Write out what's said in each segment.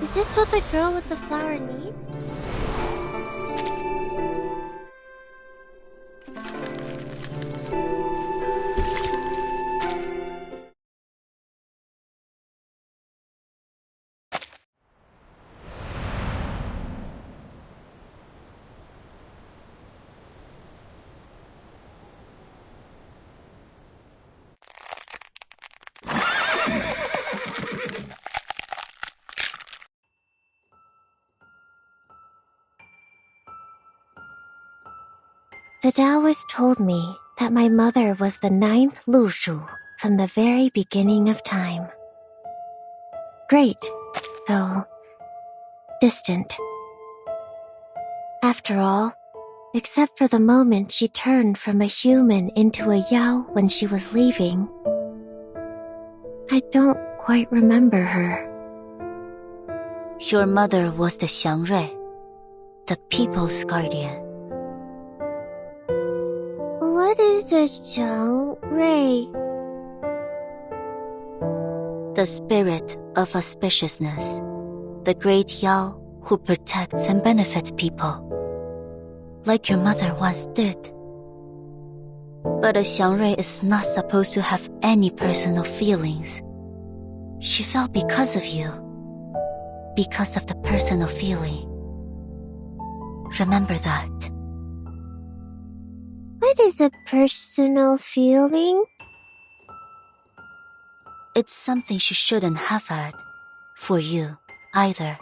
Is this what the girl with the flower needs? The Taoist told me that my mother was the 9th Lu Shu from the very beginning of time. Great, though distant. After all, except for the moment she turned from a human into a Yao when she was leaving, I don't quite remember her. Your mother was the Xiangrui, the people's guardian. What is a Xiangrui? The spirit of auspiciousness, the great Yao who protects and benefits people, like your mother once did. But a Xiangrui is not supposed to have any personal feelings. She fell because of you, because of the personal feeling. Remember that. What is a personal feeling? It's something she shouldn't have had, for you, either.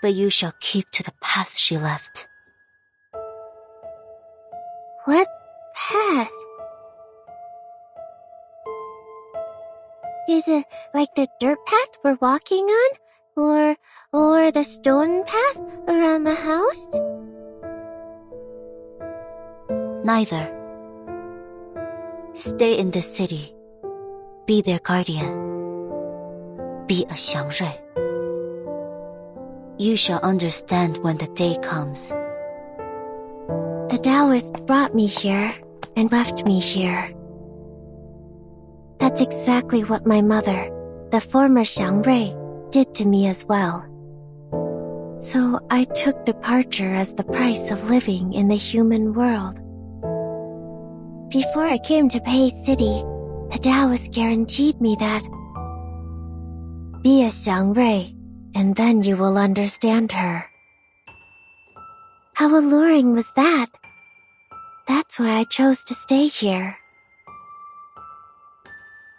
But you shall keep to the path she left. What path? Is it like the dirt path we're walking on? Or the stone path around the house? Neither. Stay in the city. Be their guardian. Be a Xiangrui. You shall understand when the day comes. The Taoist brought me here and left me here. That's exactly what my mother, the former Xiangrui, did to me as well. So I took departure as the price of living in the human world. Before I came to Pei City, the Taoist guaranteed me that be a Xiangrui, and then you will understand her. How alluring was that? That's why I chose to stay here.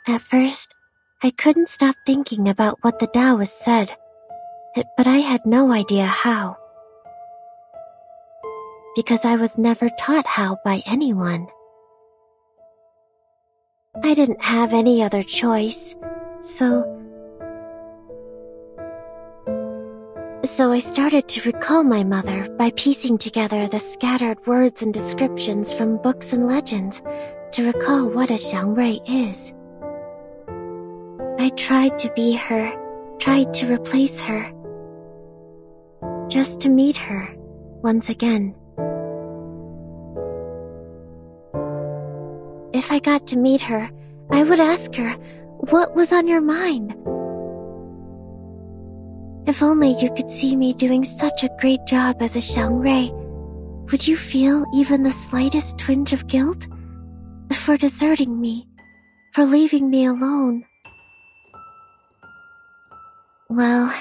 At first, I couldn't stop thinking about what the Taoist said, but I had no idea how. Because I was never taught how by anyone. I didn't have any other choice, so I started to recall my mother by piecing together the scattered words and descriptions from books and legends to recall what a Xiangrui is. I tried to be her, tried to replace her, just to meet her once again. If I got to meet her, I would ask her, what was on your mind? If only you could see me doing such a great job as a Xiangrui, would you feel even the slightest twinge of guilt? For deserting me, for leaving me alone? Well,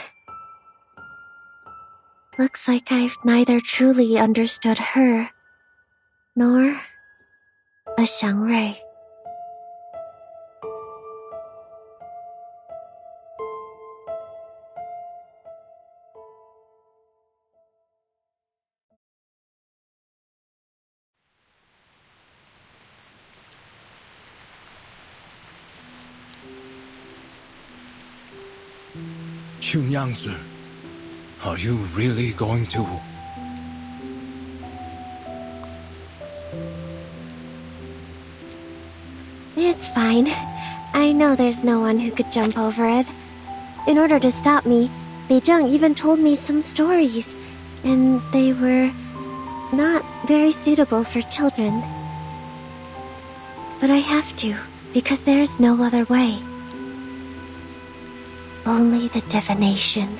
looks like I've neither truly understood her, nor a Xiangrui. Xunyangzi, are you really going to? It's fine. I know there's no one who could jump over it. In order to stop me, Bei Zheng even told me some stories, and they were not very suitable for children. But I have to, because there's no other way. Only the divination.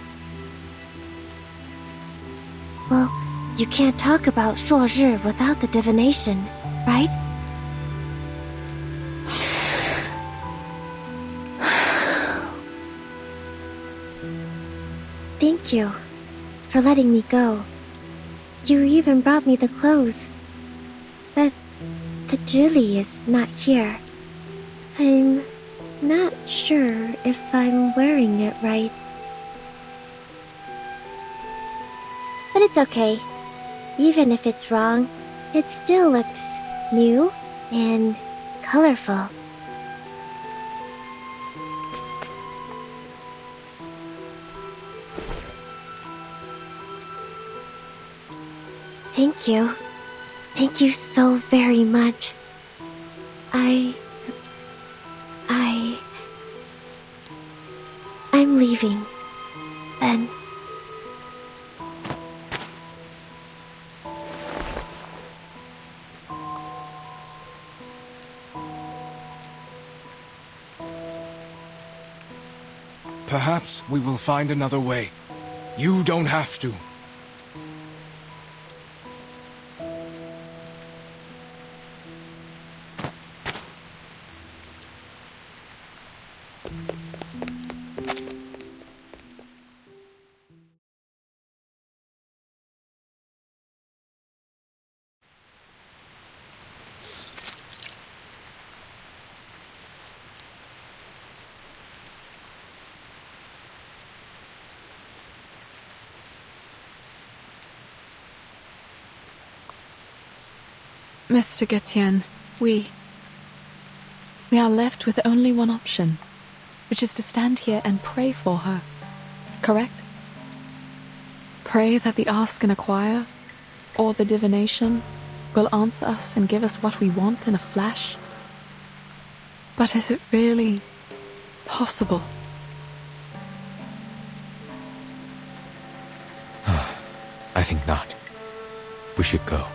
Well, you can't talk about 朔日 without the divination, right? Thank you for letting me go. You even brought me the clothes. But the Julie is not here. I'm not sure if I'm wearing it right. But it's okay. Even if it's wrong, it still looks new and colorful. Thank you. Thank you so very much. I'm leaving, then. Perhaps we will find another way. You don't have to. Mr. Getienne, we are left with only one option, which is to stand here and pray for her, correct? Pray that the Ask and Acquire, or the divination, will answer us and give us what we want in a flash. But is it really possible? I think not. We should go.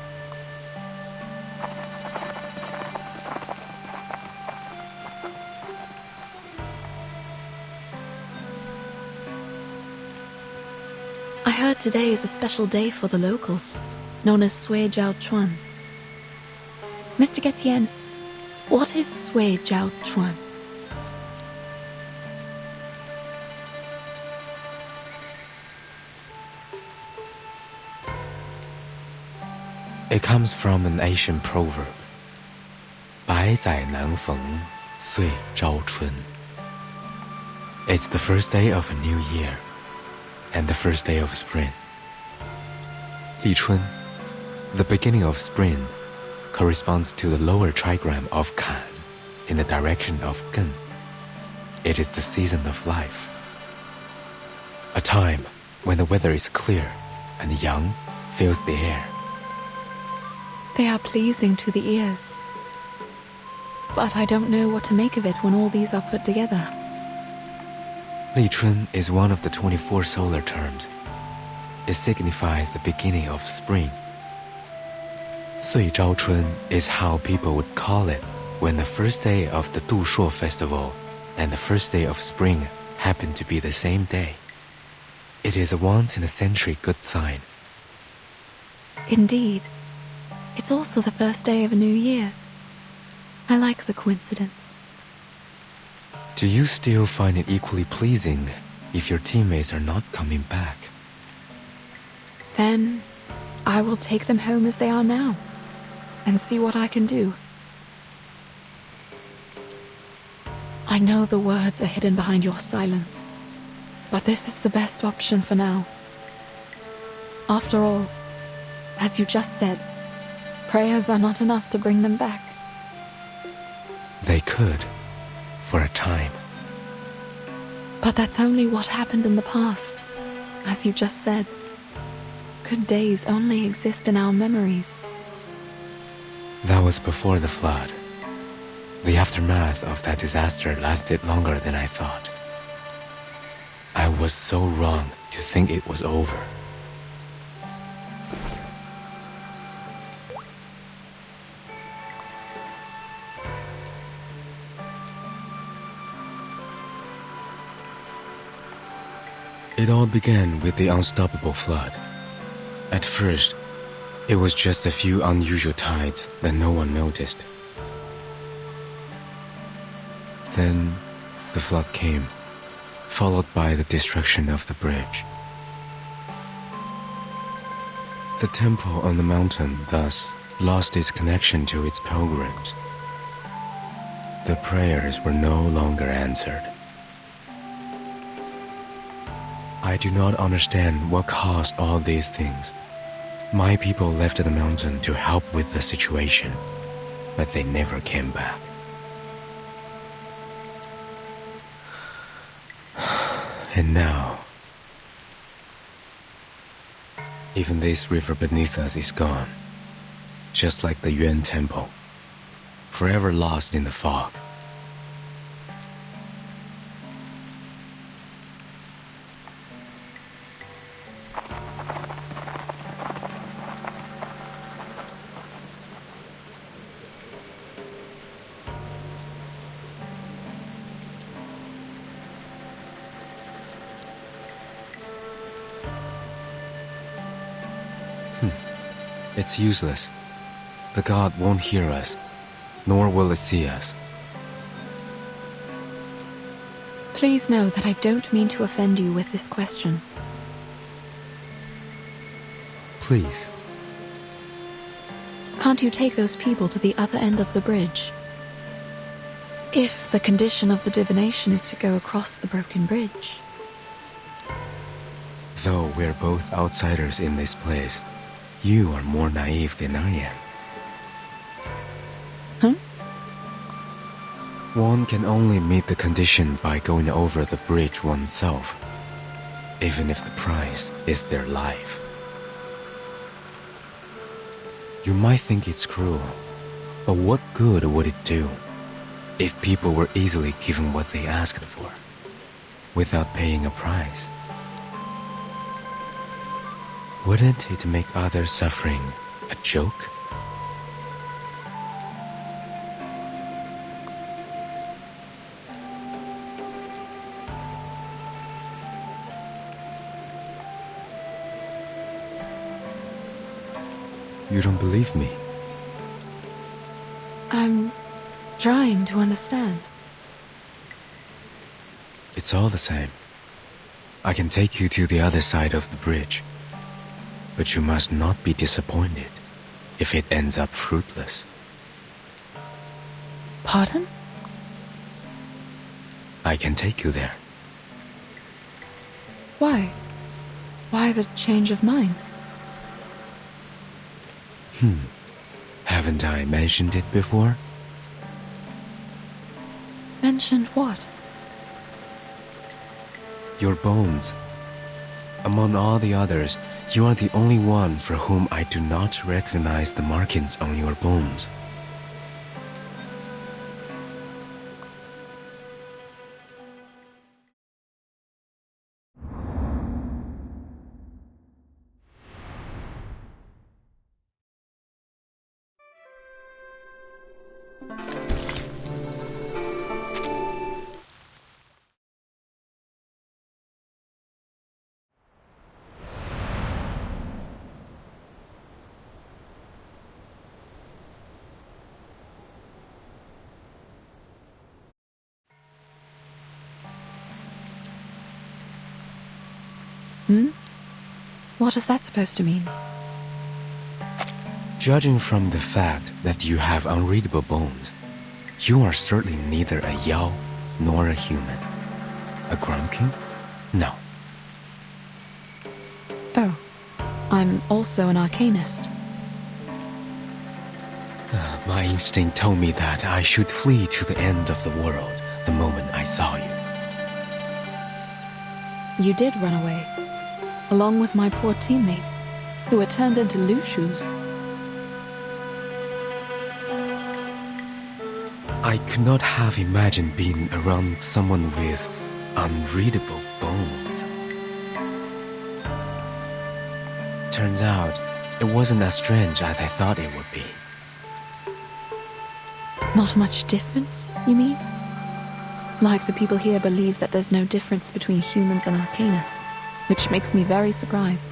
I heard today is a special day for the locals, known as Sui Jiao Chuan. Mr. Getienne, what is Sui Jiao Chuan? It comes from an ancient proverb. 百载难逢，岁朝春. It's the first day of a new year, and the first day of spring. 立春, the beginning of spring, corresponds to the lower trigram of Kan in the direction of Gen. It is the season of life. A time when the weather is clear and young fills the air. They are pleasing to the ears. But I don't know what to make of it when all these are put together. 立春 is one of the 24 solar terms. It signifies the beginning of spring. 岁朝春 is how people would call it when the first day of the 度朔 festival and the first day of spring happen to be the same day. It is a once-in-a-century good sign. Indeed. It's also the first day of a new year. I like the coincidence. Do you still find it equally pleasing if your teammates are not coming back? Then I will take them home as they are now and see what I can do. I know the words are hidden behind your silence, but this is the best option for now. After all, as you just said, prayers are not enough to bring them back. They could, for a time. But that's only what happened in the past, as you just said. Good days only exist in our memories. That was before the flood. The aftermath of that disaster lasted longer than I thought. I was so wrong to think it was over. It all began with the unstoppable flood. At first, it was just a few unusual tides that no one noticed. Then, the flood came, followed by the destruction of the bridge. The temple on the mountain thus lost its connection to its pilgrims. The prayers were no longer answered. I do not understand what caused all these things. My people left the mountain to help with the situation, but they never came back. And now, even this river beneath us is gone, just like the Yuan Temple, forever lost in the fog. It's useless. The god won't hear us, nor will it see us. Please know that I don't mean to offend you with this question. Please. Can't you take those people to the other end of the bridge? If the condition of the divination is to go across the broken bridge. Though we're both outsiders in this place, you are more naive than I am. Huh? One can only meet the condition by going over the bridge oneself, even if the price is their life. You might think it's cruel, but what good would it do if people were easily given what they asked for, without paying a price? Wouldn't it make other suffering a joke? You don't believe me? I'm trying to understand. It's all the same. I can take you to the other side of the bridge. But you must not be disappointed if it ends up fruitless. Pardon? I can take you there. Why? Why the change of mind? Haven't I mentioned it before? Mentioned what? Your bones. Among all the others, you are the only one for whom I do not recognize the markings on your bones. What is that supposed to mean? Judging from the fact that you have unreadable bones, you are certainly neither a Yao nor a human. A Grumpkin? No. Oh, I'm also an arcanist. My instinct told me that I should flee to the end of the world the moment I saw you. You did run away, along with my poor teammates, who were turned into Lushus. I could not have imagined being around someone with unreadable bones. Turns out, it wasn't as strange as I thought it would be. Not much difference, you mean? Like the people here believe that there's no difference between humans and arcanists. which makes me very surprised.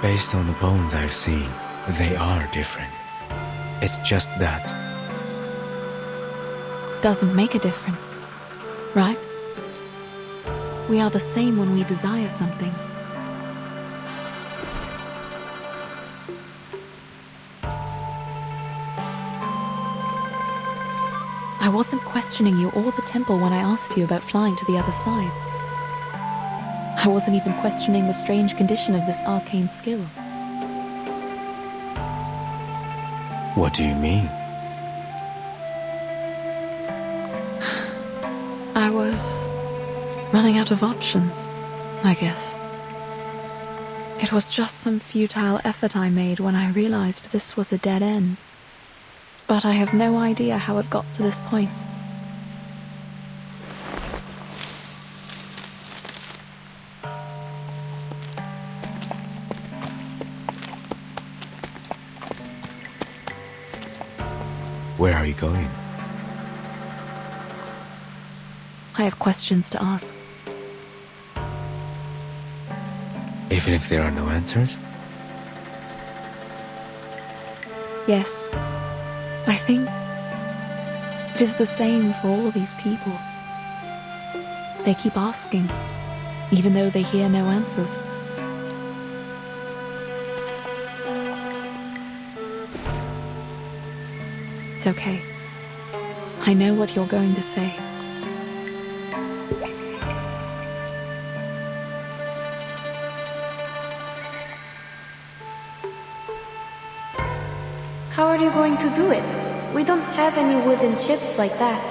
Based on the bones I've seen, they are different. It's just that. Doesn't make a difference, right? We are the same when we desire something. I wasn't questioning you or the temple when I asked you about flying to the other side. I wasn't even questioning the strange condition of this arcane skill. What do you mean? I was running out of options, I guess. It was just some futile effort I made when I realized this was a dead end. But I have no idea how it got to this point. Where are you going? I have questions to ask. Even if there are no answers? Yes, I think it is the same for all these people. They keep asking, even though they hear no answers. It's okay. I know what you're going to say. How are you going to do it? We don't have any wooden ships like that.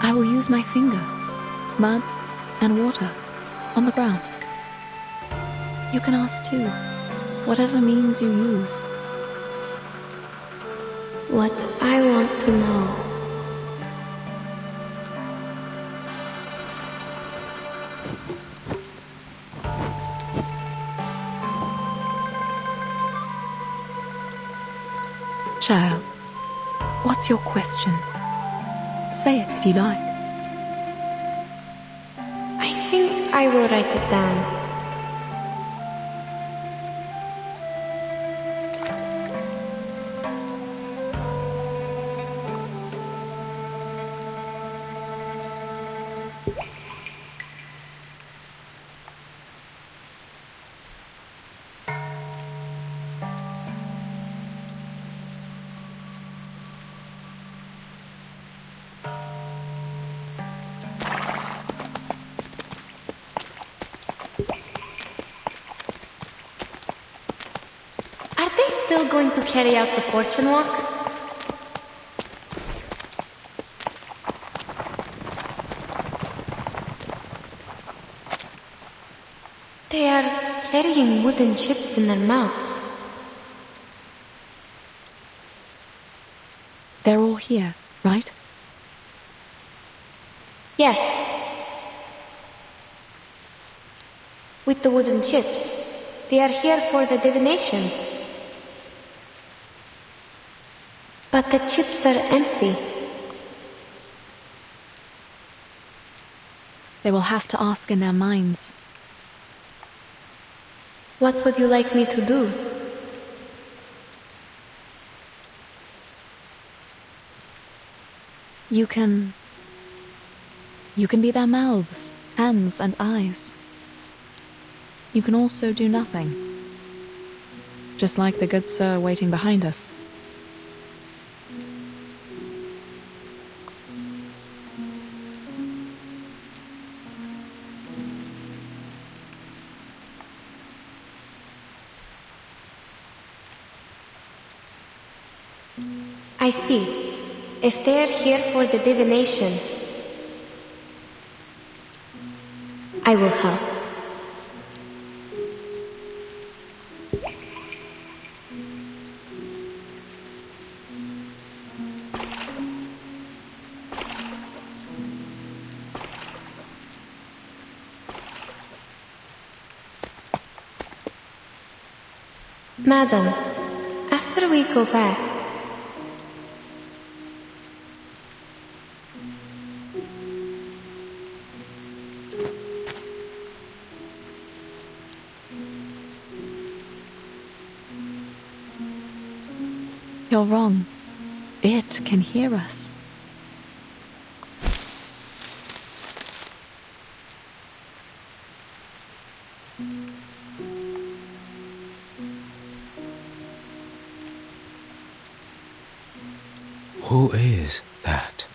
I will use my finger, mud, and water on the ground. You can ask too, whatever means you use. What I want to know. Child, what's your question? Say it if you like. I think I will write it down. Are they still going to carry out the fortune walk? They are carrying wooden chips in their mouths. They're all here, right? Yes. With the wooden chips. They are here for the divination. But the chips are empty. They will have to ask in their minds. What would you like me to do? You can be their mouths, hands, and eyes. You can also do nothing. Just like the good sir waiting behind us. I see. If they are here for the divination, I will help. Madam, after we go back, You're wrong. It can hear us. Who is that?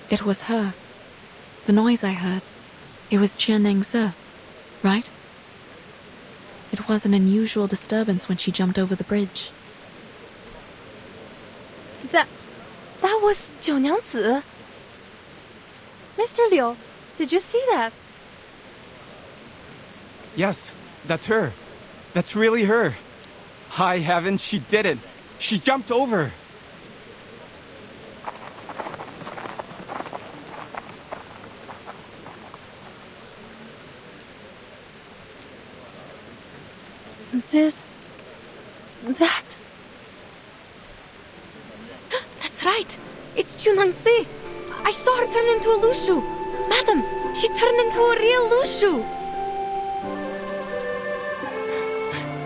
It was her. The noise I heard. It was Zhe, right? It was an unusual disturbance when she jumped over the bridge. That was 九娘子. Mr. Liu, did you see that? Yes, that's her. That's really her. High heaven, she did it. She jumped over. That. That's right. It's Chunangsi. I saw her turn into a Lushu. Madam, she turned into a real Lushu.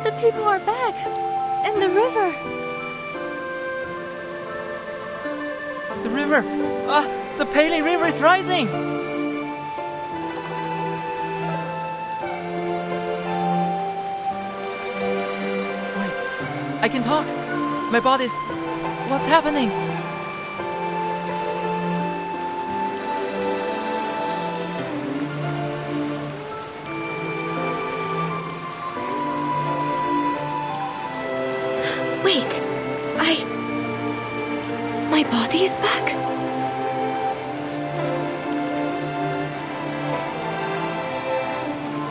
The people are back. And the river. The river! The Pele River is rising! Wait, I can talk! My body's... What's happening? Wait, my body is back?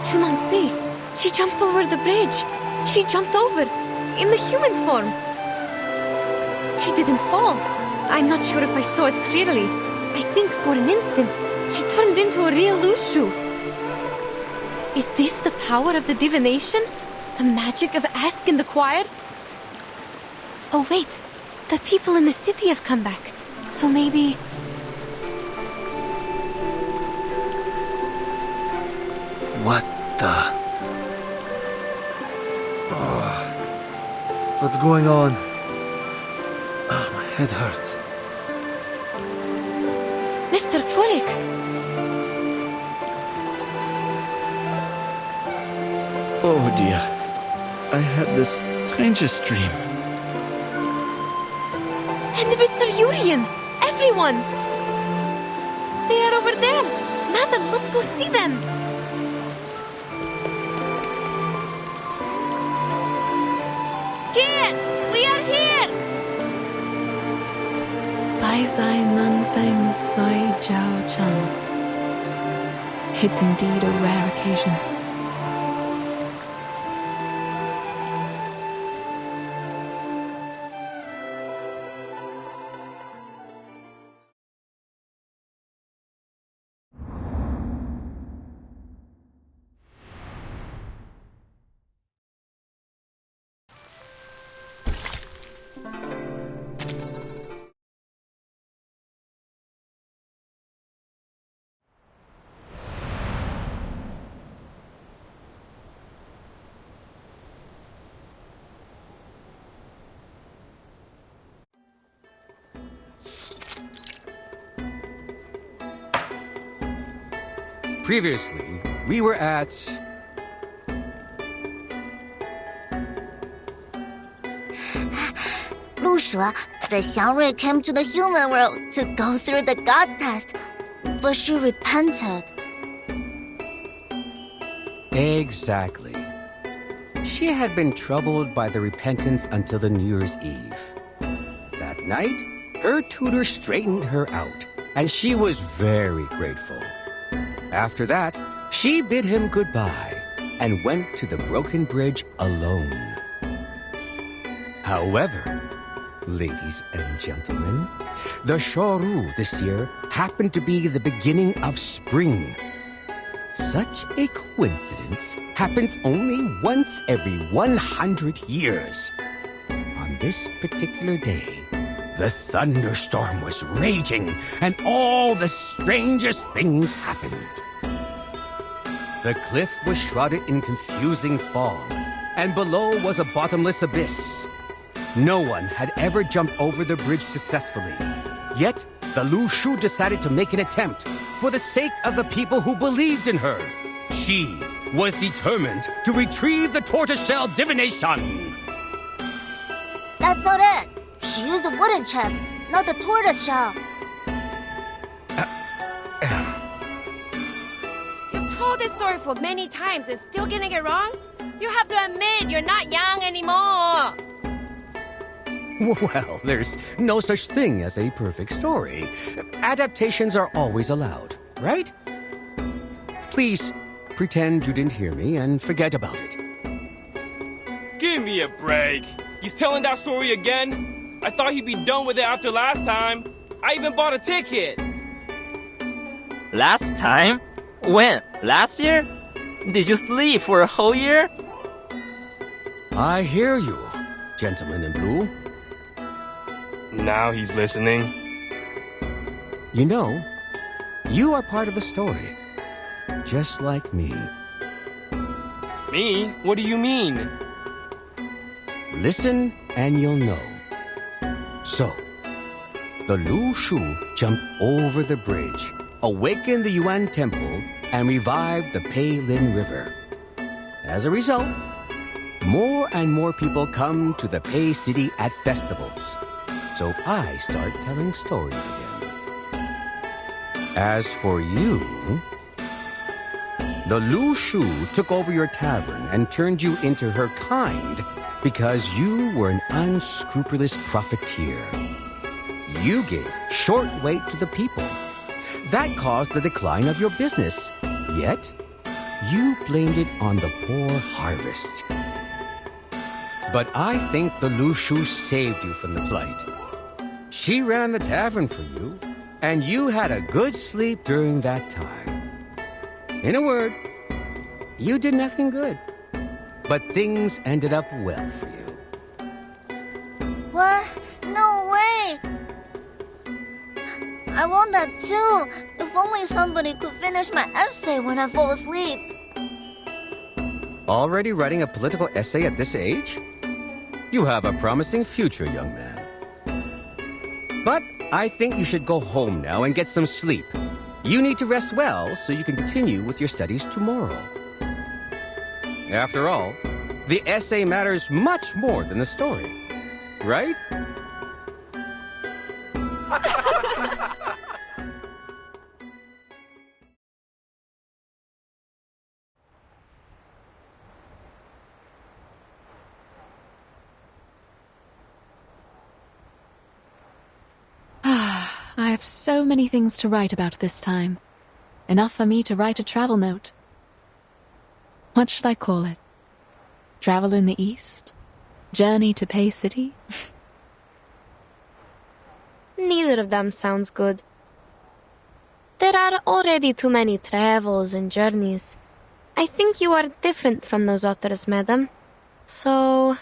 Chunangsi, she jumped over the bridge. She jumped over, in the human form. She didn't fall. I'm not sure if I saw it clearly. I think for an instant, she turned into a real Lushu. Is this the power of the divination? The magic of Ask in the choir? Oh wait, the people in the city have come back. So maybe... What the... What's going on? My head hurts. Mr. Krolik! Oh dear. I had the strangest dream. And Mr. Urian! Everyone! They are over there! Madam, let's go see them! Here! We are here! Zai Nan Feng Sui Jiao Chun. It's indeed a rare occasion. Previously, we were at... The Xiangrui came to the human world to go through the God's test, but she repented. Exactly. She had been troubled by the repentance until the New Year's Eve. That night, her tutor straightened her out, and she was very grateful. After that, she bid him goodbye and went to the broken bridge alone. However, ladies and gentlemen, the Shoru this year happened to be the beginning of spring. Such a coincidence happens only once every 100 years. On this particular day, the thunderstorm was raging and all the strangest things happened. The cliff was shrouded in confusing fog, and below was a bottomless abyss. No one had ever jumped over the bridge successfully. Yet, the Lu Shu decided to make an attempt for the sake of the people who believed in her. She was determined to retrieve the tortoiseshell divination. That's not it. She used the wooden chip, not the tortoise shell. You've told this story for many times and still getting it wrong? You have to admit you're not young anymore. Well, there's no such thing as a perfect story. Adaptations are always allowed, right? Please, pretend you didn't hear me and forget about it. Give me a break. He's telling that story again? I thought he'd be done with it after last time. I even bought a ticket. Last time? When? Last year? Did you sleep for a whole year? I hear you, gentleman in blue. Now he's listening. You know, you are part of the story, just like me. Me? What do you mean? Listen and you'll know. So, the Lu Shu jumped over the bridge, awakened the Yuan Temple, and revived the Pei Lin River. As a result, more and more people come to the Pei City at festivals. So I start telling stories again. As for you, the Lu Shu took over your tavern and turned you into her kind because you were an unscrupulous profiteer. You gave short weight to the people. That caused the decline of your business. Yet, you blamed it on the poor harvest. But I think the Lu Shu saved you from the plight. She ran the tavern for you, and you had a good sleep during that time. In a word, you did nothing good, but things ended up well for you. What? No way! I want that too. If only somebody could finish my essay when I fall asleep. Already writing a political essay at this age? You have a promising future, young man. But I think you should go home now and get some sleep. You need to rest well so you can continue with your studies tomorrow. After all, the essay matters much more than the story, right? I have so many things to write about this time. Enough for me to write a travel note. What should I call it? Travel in the East? Journey to Pay City? Neither of them sounds good. There are already too many travels and journeys. I think you are different from those others, madam. So...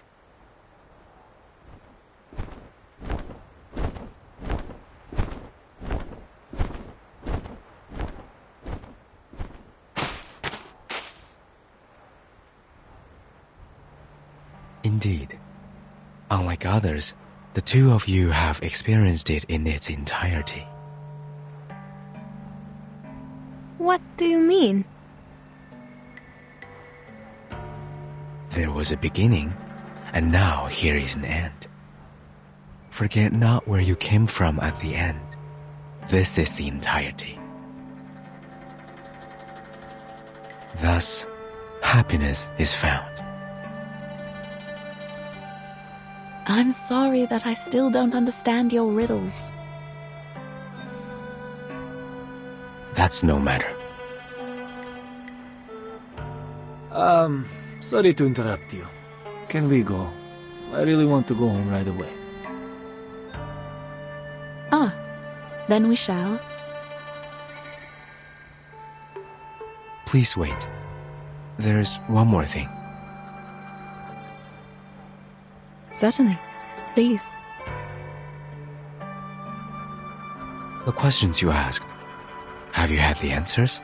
Indeed. Unlike others, the two of you have experienced it in its entirety. What do you mean? There was a beginning, and now here is an end. Forget not where you came from at the end. This is the entirety. Thus, happiness is found. I'm sorry that I still don't understand your riddles. That's no matter. Sorry to interrupt you. Can we go? I really want to go home right away. Ah, then we shall. Please wait. There's one more thing. Certainly. Please. The questions you asked, have you had the answers?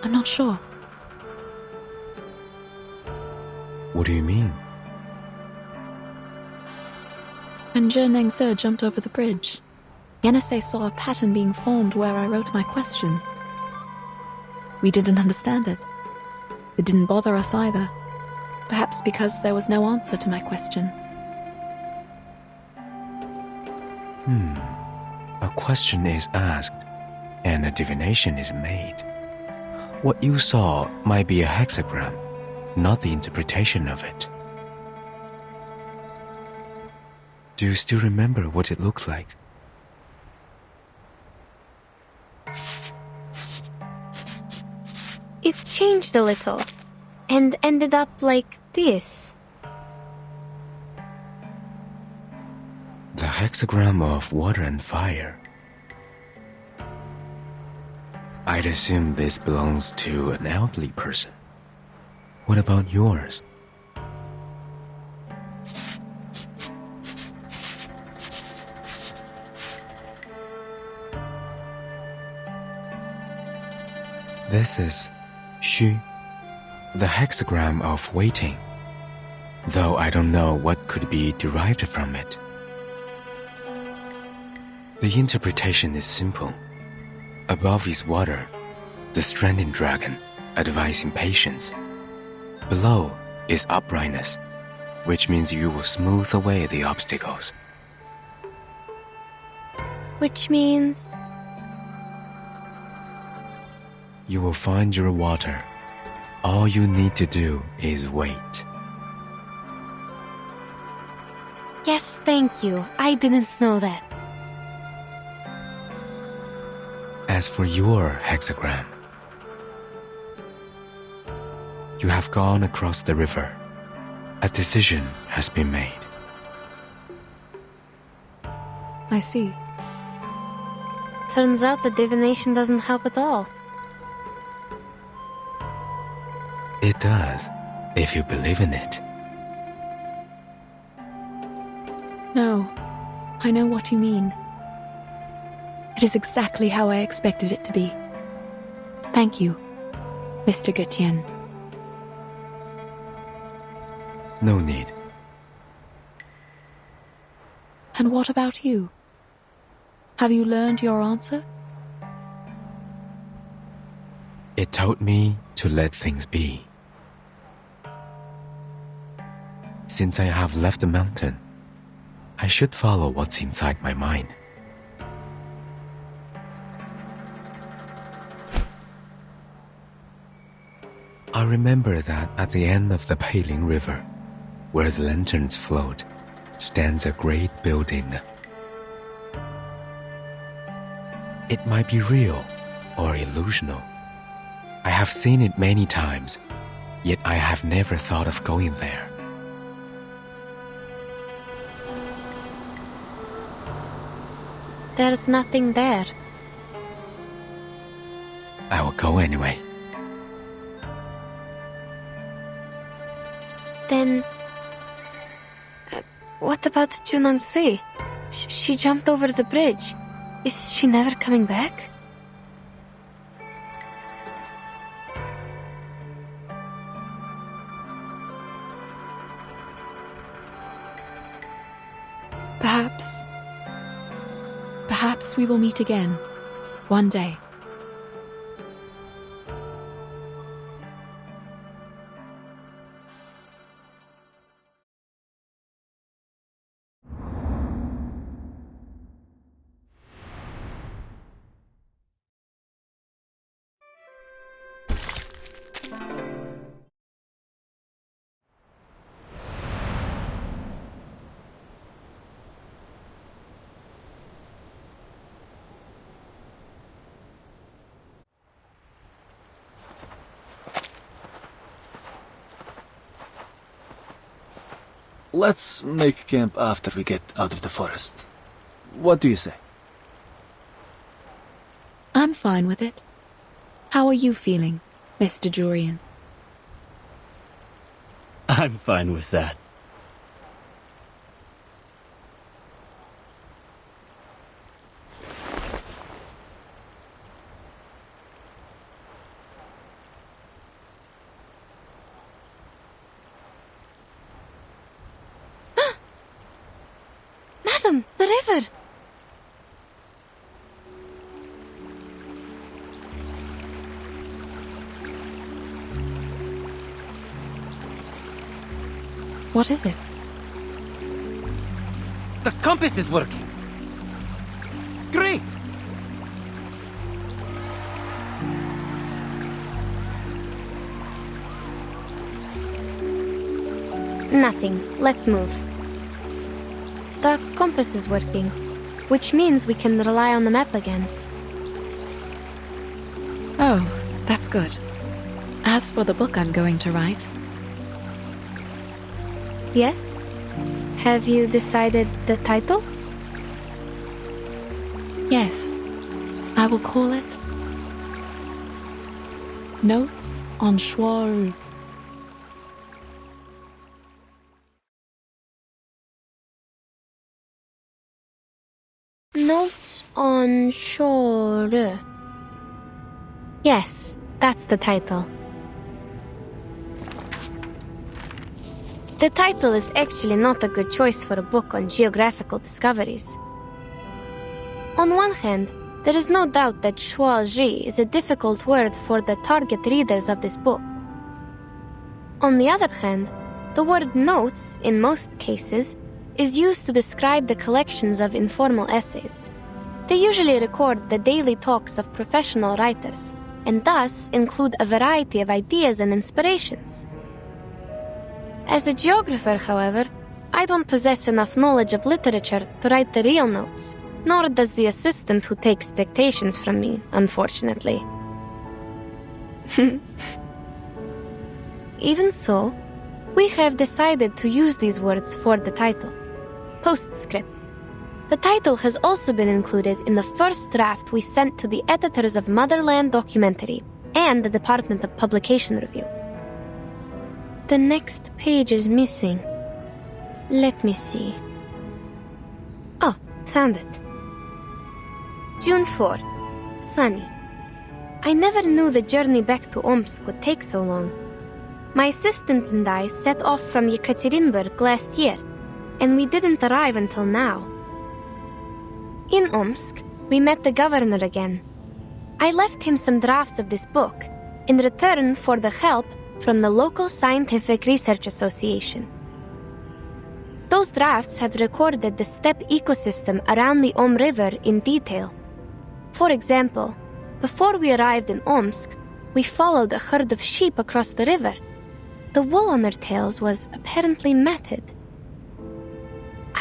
I'm not sure. What do you mean? When Zhe Nengse jumped over the bridge, Yenase saw a pattern being formed where I wrote my question. We didn't understand it. It didn't bother us either. Perhaps because there was no answer to my question. A question is asked, and a divination is made. What you saw might be a hexagram, not the interpretation of it. Do you still remember what it looked like? It changed a little, and ended up like this. The hexagram of water and fire. I'd assume this belongs to an elderly person. What about yours? This is Xu, the hexagram of waiting, though I don't know what could be derived from it. The interpretation is simple. Above is water, the stranding dragon, advising patience. Below is uprightness, which means you will smooth away the obstacles. Which means... You will find your water. All you need to do is wait. Yes, thank you. I didn't know that. As for your hexagram, you have gone across the river. A decision has been made. I see. Turns out the divination doesn't help at all. It does, if you believe in it. No, I know what you mean. It is exactly how I expected it to be. Thank you, Mr. Gutian. No need. And what about you? Have you learned your answer? It told me to let things be. Since I have left the mountain, I should follow what's inside my mind. I remember that at the end of the Peiling River, where the lanterns float, stands a great building. It might be real or illusional. I have seen it many times, yet I have never thought of going there. There's nothing there. I will go anyway. Then... what about Junonsi? She jumped over the bridge. Is she never coming back? Perhaps we will meet again, one day. Let's make camp after we get out of the forest. What do you say? I'm fine with it. How are you feeling, Mr. Jurian? I'm fine with that. Madam, the river! What is it? The compass is working! Great! Nothing. Let's move. The compass is working, which means we can rely on the map again. Oh, that's good. As for the book I'm going to write... Yes? Have you decided the title? Yes. I will call it... Notes on Shuoru. Notes on Shore. Yes, that's the title. The title is actually not a good choice for a book on geographical discoveries. On one hand, there is no doubt that Shuozhi is a difficult word for the target readers of this book. On the other hand, the word notes, in most cases, is used to describe the collections of informal essays. They usually record the daily talks of professional writers, and thus include a variety of ideas and inspirations. As a geographer, however, I don't possess enough knowledge of literature to write the real notes, nor does the assistant who takes dictations from me, unfortunately. Even so, we have decided to use these words for the title. Postscript. The title has also been included in the first draft we sent to the editors of Motherland Documentary and the Department of Publication Review. The next page is missing. Let me see. Oh, found it. June 4. Sunny. I never knew the journey back to Omsk would take so long. My assistant and I set off from Yekaterinburg last year, and we didn't arrive until now. In Omsk, we met the governor again. I left him some drafts of this book in return for the help from the local Scientific Research Association. Those drafts have recorded the steppe ecosystem around the Om River in detail. For example, before we arrived in Omsk, we followed a herd of sheep across the river. The wool on their tails was apparently matted.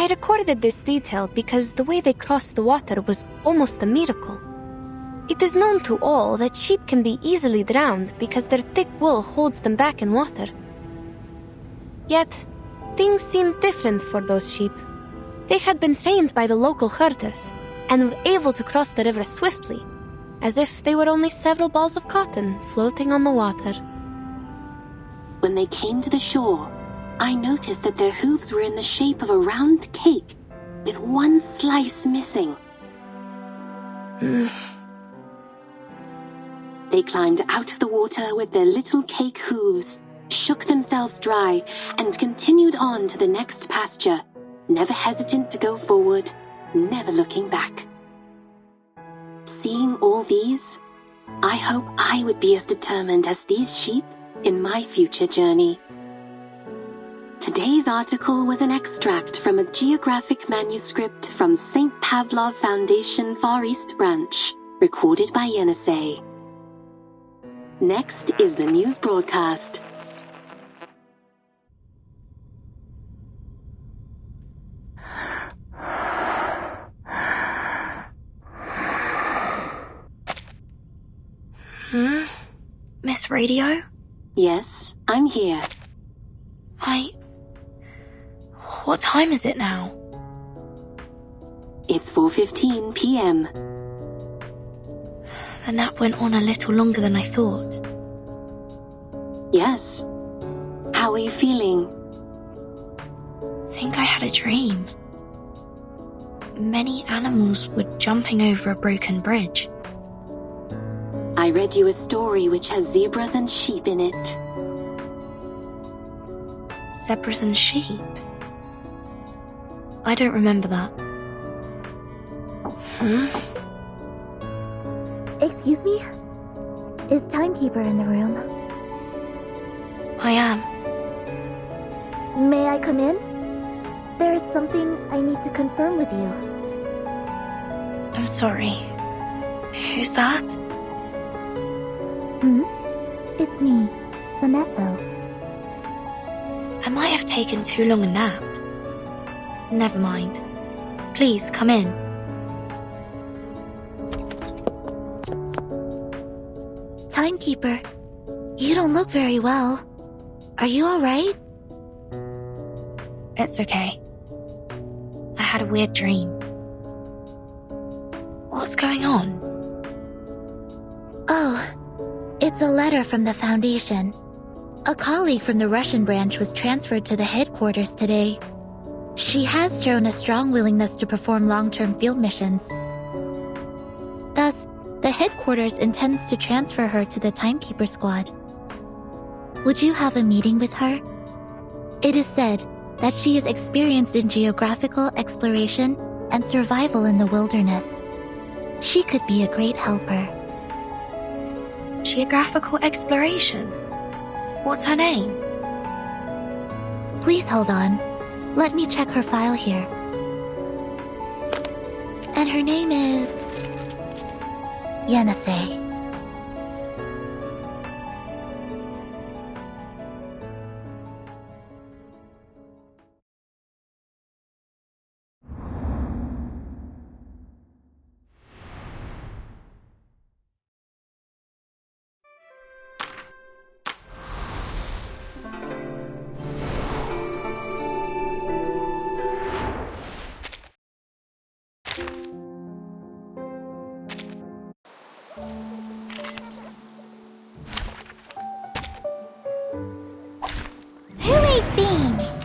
I recorded this detail because the way they crossed the water was almost a miracle. It is known to all that sheep can be easily drowned because their thick wool holds them back in water. Yet, things seemed different for those sheep. They had been trained by the local herders and were able to cross the river swiftly, as if they were only several balls of cotton floating on the water. When they came to the shore, I noticed that their hooves were in the shape of a round cake, with one slice missing. They climbed out of the water with their little cake hooves, shook themselves dry, and continued on to the next pasture, never hesitant to go forward, never looking back. Seeing all these, I hope I would be as determined as these sheep in my future journey. Today's article was an extract from a geographic manuscript from St. Pavlov Foundation Far East Branch, recorded by Yenisei. Next is the news broadcast. Miss Radio? Yes, I'm here. What time is it now? It's 4:15 p.m. The nap went on a little longer than I thought. Yes. How are you feeling? I think I had a dream. Many animals were jumping over a broken bridge. I read you a story which has zebras and sheep in it. Zebras and sheep? I don't remember that. Excuse me? Is Timekeeper in the room? I am. May I come in? There is something I need to confirm with you. I'm sorry. Who's that? It's me, Sonetto. I might have taken too long a nap. Never mind. Please, come in. Timekeeper, you don't look very well. Are you alright? It's okay. I had a weird dream. What's going on? Oh, it's a letter from the Foundation. A colleague from the Russian branch was transferred to the headquarters today. She has shown a strong willingness to perform long-term field missions. Thus, the headquarters intends to transfer her to the Timekeeper squad. Would you have a meeting with her? It is said that she is experienced in geographical exploration and survival in the wilderness. She could be a great helper. Geographical exploration? What's her name? Please hold on. Let me check her file here. And her name is Yenisei. Who ate beans?